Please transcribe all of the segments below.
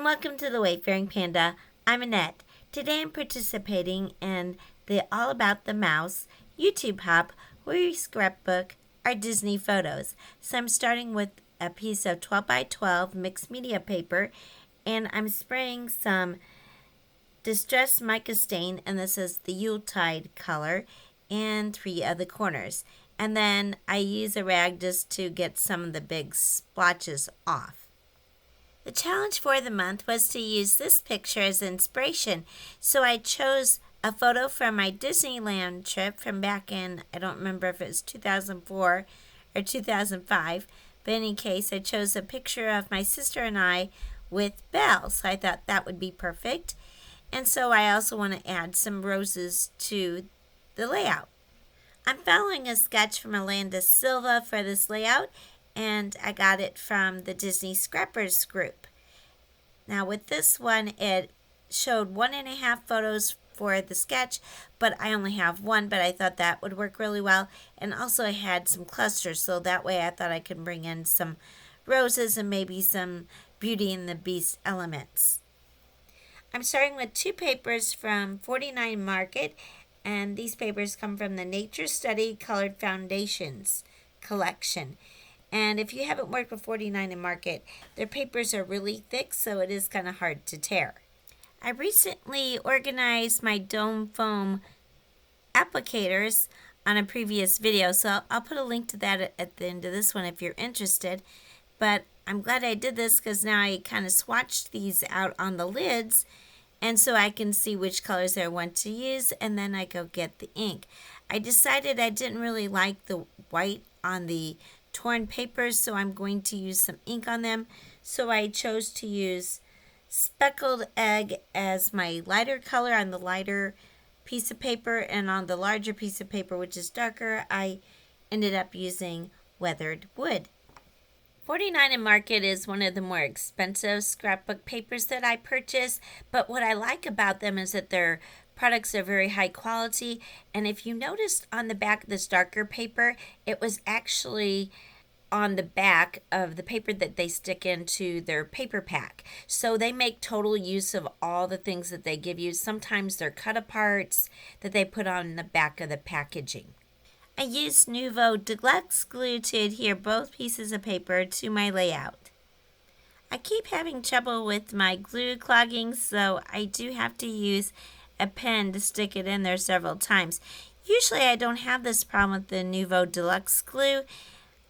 welcome to the Wayfaring Panda. I'm Annette. Today I'm participating in the All About the Mouse YouTube hop where we scrapbook our Disney photos. So I'm starting with a piece of 12 by 12 mixed media paper, and I'm spraying some distressed mica stain, and this is the Yuletide color, and 3 of the corners. And then I use a rag just to get some of the big splotches off. The challenge for the month was to use this picture as inspiration, so I chose a photo from my Disneyland trip from back in, I don't remember if it was 2004 or 2005, but in any case, I chose a picture of my sister and I with Belle, so I thought that would be perfect. And so I also want to add some roses to the layout. I'm following a sketch from Alanda Silva for this layout, and I got it from the Disney Scrappers group. Now with this one, it showed 1.5 photos for the sketch, but I only have one, but I thought that would work really well. And also I had some clusters, so that way I thought I could bring in some roses and maybe some Beauty and the Beast elements. I'm starting with 2 papers from 49 Market, and these papers come from the Nature Study Colored Foundations collection. And if you haven't worked with 49 and Market, their papers are really thick, so it is kind of hard to tear. I recently organized my dome foam applicators on a previous video, so I'll put a link to that at the end of this one if you're interested. But I'm glad I did this because now I kind of swatched these out on the lids, and so I can see which colors I want to use, and then I go get the ink. I decided I didn't really like the white on the torn papers, so I'm going to use some ink on them. So I chose to use Speckled Egg as my lighter color on the lighter piece of paper, and on the larger piece of paper, which is darker, I ended up using Weathered Wood. 49 and Market is one of the more expensive scrapbook papers that I purchased, but what I like about them is that their products are very high quality. And if you noticed on the back of this darker paper, it was actually on the back of the paper that they stick into their paper pack. So they make total use of all the things that they give you. Sometimes they're cut aparts that they put on the back of the packaging. I used Nuvo Deluxe glue to adhere both pieces of paper to my layout. I keep having trouble with my glue clogging, so I do have to use a pen to stick it in there several times. Usually I don't have this problem with the Nuvo Deluxe glue.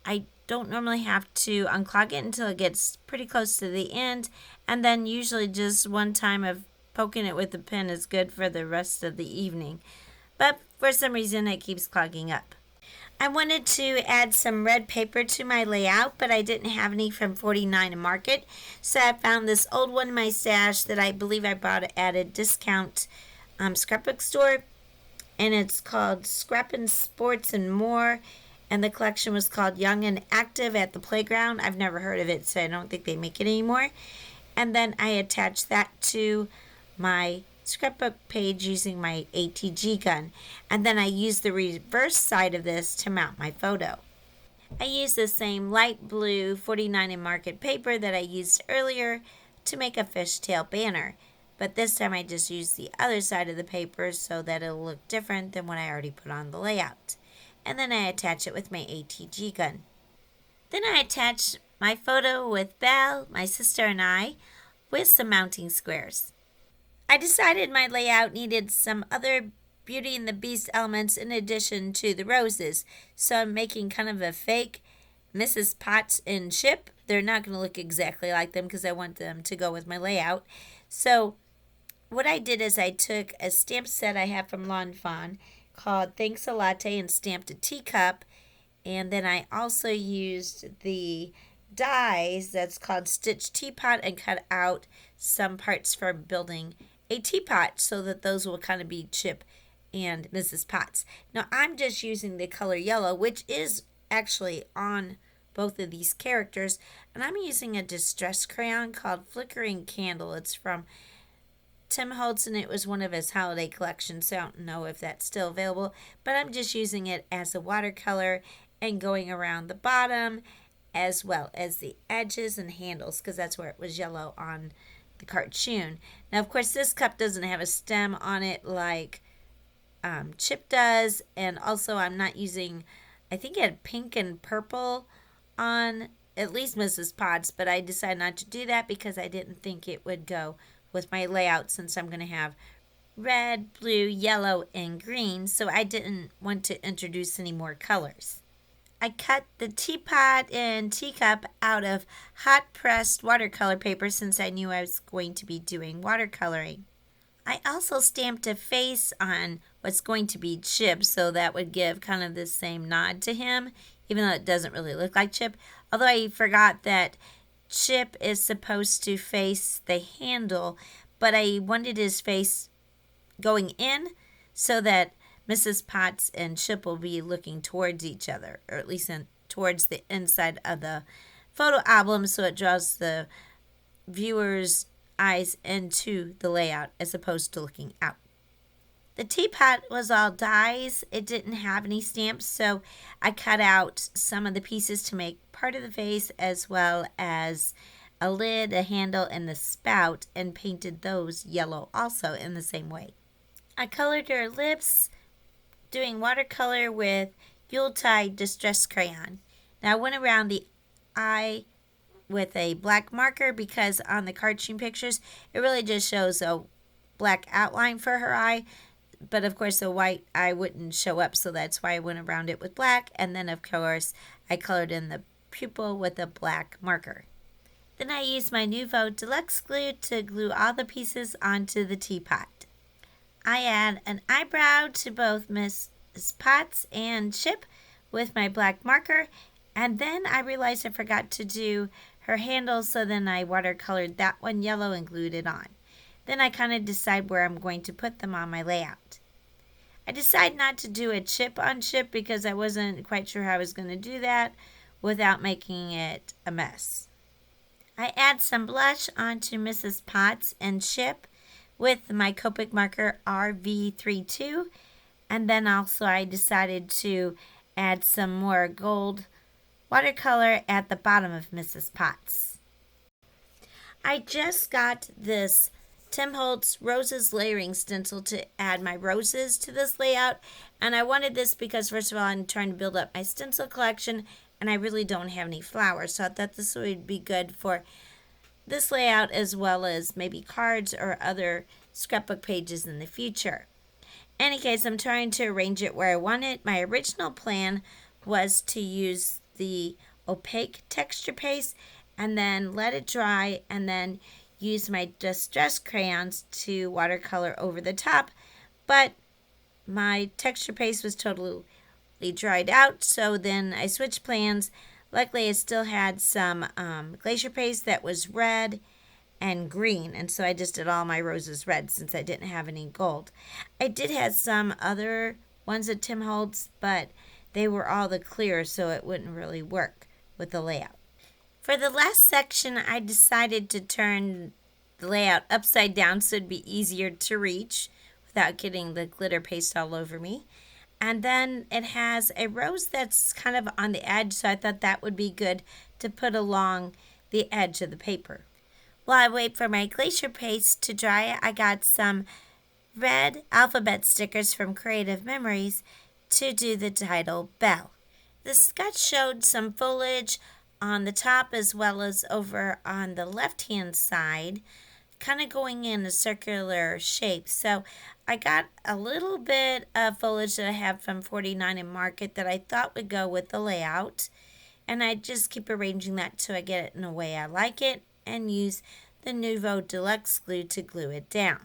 I don't normally have to unclog it until it gets pretty close to the end, and then usually just one time of poking it with the pen is good for the rest of the evening. But for some reason it keeps clogging up. I wanted to add some red paper to my layout, but I didn't have any from 49 and Market, so I found this old one in my stash that I believe I bought at a discount scrapbook store, and it's called Scrappin Sports and More, and the collection was called Young and Active at the Playground. I've never heard of it, so I don't think they make it anymore. And then I attached that to my scrapbook page using my ATG gun, and then I used the reverse side of this to mount my photo. I used the same light blue 49 and Market paper that I used earlier to make a fishtail banner, but this time I just used the other side of the paper so that it'll look different than what I already put on the layout. And then I attach it with my ATG gun. Then I attached my photo with Belle, my sister, and I with some mounting squares. I decided my layout needed some other Beauty and the Beast elements in addition to the roses, so I'm making kind of a fake Mrs. Potts and Chip. They're not going to look exactly like them because I want them to go with my layout. So what I did is I took a stamp set I have from Fawn called Thanks a Latte and stamped a teacup, and then I also used the dies that's called Stitch Teapot and cut out some parts for building a teapot so that those will kind of be Chip and Mrs. Potts. Now I'm just using the color yellow, which is actually on both of these characters, and I'm using a distress crayon called Flickering Candle. It's from Tim Holtz, and it was one of his holiday collections, so I don't know if that's still available, but I'm just using it as a watercolor and going around the bottom as well as the edges and handles, because that's where it was yellow on the cartoon. Now, of course, this cup doesn't have a stem on it like Chip does, and also I'm not using, I think it had pink and purple on at least Mrs. Potts, but I decided not to do that because I didn't think it would go with my layout since I'm going to have red, blue, yellow, and green, so I didn't want to introduce any more colors. I cut the teapot and teacup out of hot pressed watercolor paper since I knew I was going to be doing watercoloring. I also stamped a face on what's going to be Chip, so that would give kind of the same nod to him, even though it doesn't really look like Chip. Although I forgot that Chip is supposed to face the handle, but I wanted his face going in so that Mrs. Potts and Chip will be looking towards each other, or at least towards the inside of the photo album, so it draws the viewer's eyes into the layout as opposed to looking out. The teapot was all dies. It didn't have any stamps, so I cut out some of the pieces to make part of the face as well as a lid, a handle, and the spout, and painted those yellow also in the same way. I colored her lips doing watercolor with Yuletide Distress Crayon. Now I went around the eye with a black marker because on the cartoon pictures it really just shows a black outline for her eye, but of course the white eye wouldn't show up, so that's why I went around it with black, and then of course I colored in the pupil with a black marker. Then I used my Nuvo Deluxe Glue to glue all the pieces onto the teapot. I add an eyebrow to both Miss Potts and Chip with my black marker, and then I realized I forgot to do her handle, so then I watercolored that one yellow and glued it on. Then I kind of decide where I'm going to put them on my layout. I decided not to do a chip on chip because I wasn't quite sure how I was going to do that without making it a mess. I add some blush onto Mrs. Potts and Chip with my Copic marker RV32, and then also I decided to add some more gold watercolor at the bottom of Mrs. Potts. I just got this Tim Holtz Roses layering stencil to add my roses to this layout, and I wanted this because first of all I'm trying to build up my stencil collection and I really don't have any flowers, so I thought this would be good for this layout as well as maybe cards or other scrapbook pages in the future. In any case, I'm trying to arrange it where I want it. My original plan was to use the opaque texture paste and then let it dry and then use my distress crayons to watercolor over the top, but my texture paste was totally dried out, so then I switched plans. Luckily I still had some Glacier paste that was red and green, and so I just did all my roses red since I didn't have any gold. I did have some other ones at Tim Holtz, but they were all the clear, so it wouldn't really work with the layout. For the last section, I decided to turn the layout upside down so it'd be easier to reach without getting the glitter paste all over me. And then it has a rose that's kind of on the edge, so I thought that would be good to put along the edge of the paper. While I wait for my Glacier paste to dry, I got some red alphabet stickers from Creative Memories to do the title Belle. The sketch showed some foliage on the top as well as over on the left-hand side, kind of going in a circular shape. So I got a little bit of foliage that I have from 49 and Market that I thought would go with the layout, and I just keep arranging that till I get it in a way I like it and use the Nuvo Deluxe Glue to glue it down.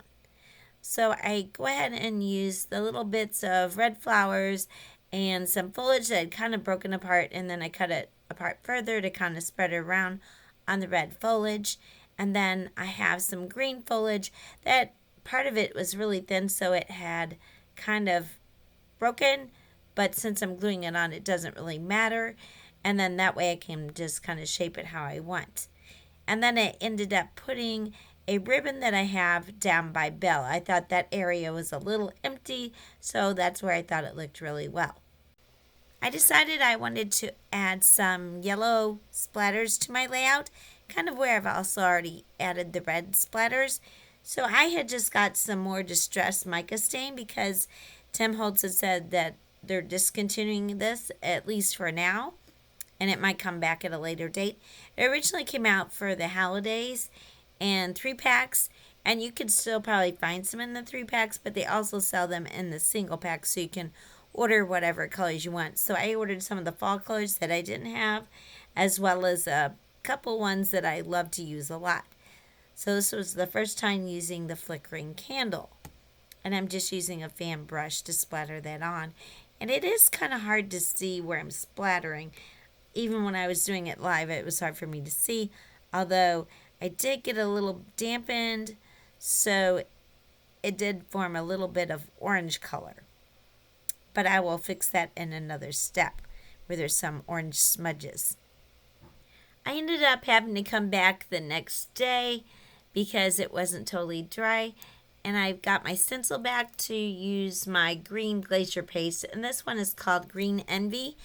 So I go ahead and use the little bits of red flowers and some foliage that had kind of broken apart, and then I cut it apart further to kind of spread it around on the red foliage. And then I have some green foliage that part of it was really thin, so it had kind of broken, but since I'm gluing it on, it doesn't really matter. And then that way I can just kind of shape it how I want. And then I ended up putting a ribbon that I have down by Belle. I thought that area was a little empty, so that's where I thought it looked really well. I decided I wanted to add some yellow splatters to my layout, kind of where I've also already added the red splatters. So I had just got some more distressed mica stain because Tim Holtz had said that they're discontinuing this, at least for now, and it might come back at a later date. It originally came out for the holidays and 3-packs, and you could still probably find some in the 3-packs, but they also sell them in the single pack, so you can order whatever colors you want. So I ordered some of the fall colors that I didn't have, as well as a couple ones that I love to use a lot. So this was the first time using the Flickering candle, and I'm just using a fan brush to splatter that on. And it is kind of hard to see where I'm splattering. Even when I was doing it live, it was hard for me to see, although I did get a little dampened, so it did form a little bit of orange color. But I will fix that in another step where there's some orange smudges. I ended up having to come back the next day because it wasn't totally dry, and I got my stencil back to use my green Glacier paste, and this one is called Green Envy.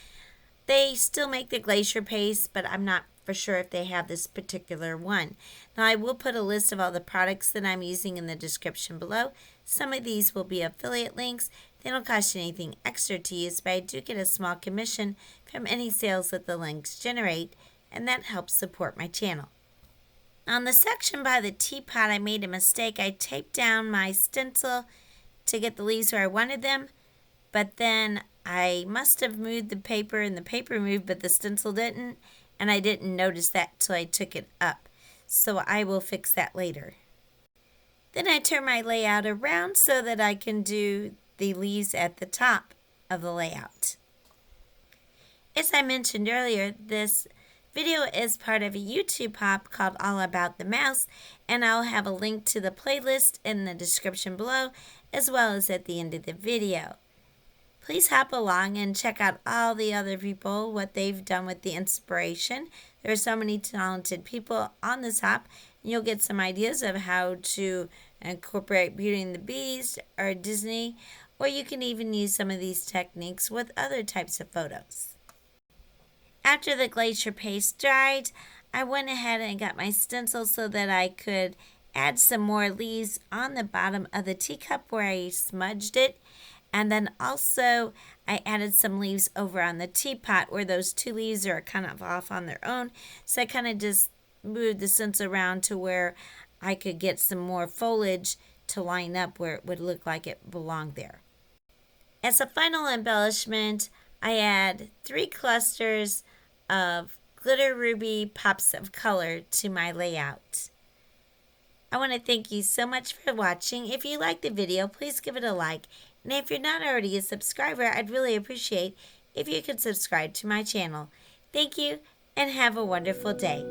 They still make the Glacier paste, but I'm not for sure if they have this particular one. Now I will put a list of all the products that I'm using in the description below. Some of these will be affiliate links. They don't cost you anything extra to use, but I do get a small commission from any sales that the links generate, and that helps support my channel. On the section by the teapot, I made a mistake. I taped down my stencil to get the leaves where I wanted them, but then I must have moved the paper and the paper moved, but the stencil didn't, and I didn't notice that till I took it up. So I will fix that later. Then I turn my layout around so that I can do the leaves at the top of the layout. As I mentioned earlier, this video is part of a YouTube hop called All About the Mouse, and I'll have a link to the playlist in the description below, as well as at the end of the video. Please hop along and check out all the other people, what they've done with the inspiration. There are so many talented people on this hop, and you'll get some ideas of how to incorporate Beauty and the Beast or Disney, or you can even use some of these techniques with other types of photos. After the Glacier paste dried, I went ahead and got my stencil so that I could add some more leaves on the bottom of the teacup where I smudged it. And then also I added some leaves over on the teapot where those 2 leaves are kind of off on their own. So I kind of just moved the stencil around to where I could get some more foliage to line up where it would look like it belonged there. As a final embellishment, I add 3 clusters of glitter ruby pops of color to my layout. I want to thank you so much for watching. If you liked the video, please give it a like. And if you're not already a subscriber, I'd really appreciate if you could subscribe to my channel. Thank you and have a wonderful day.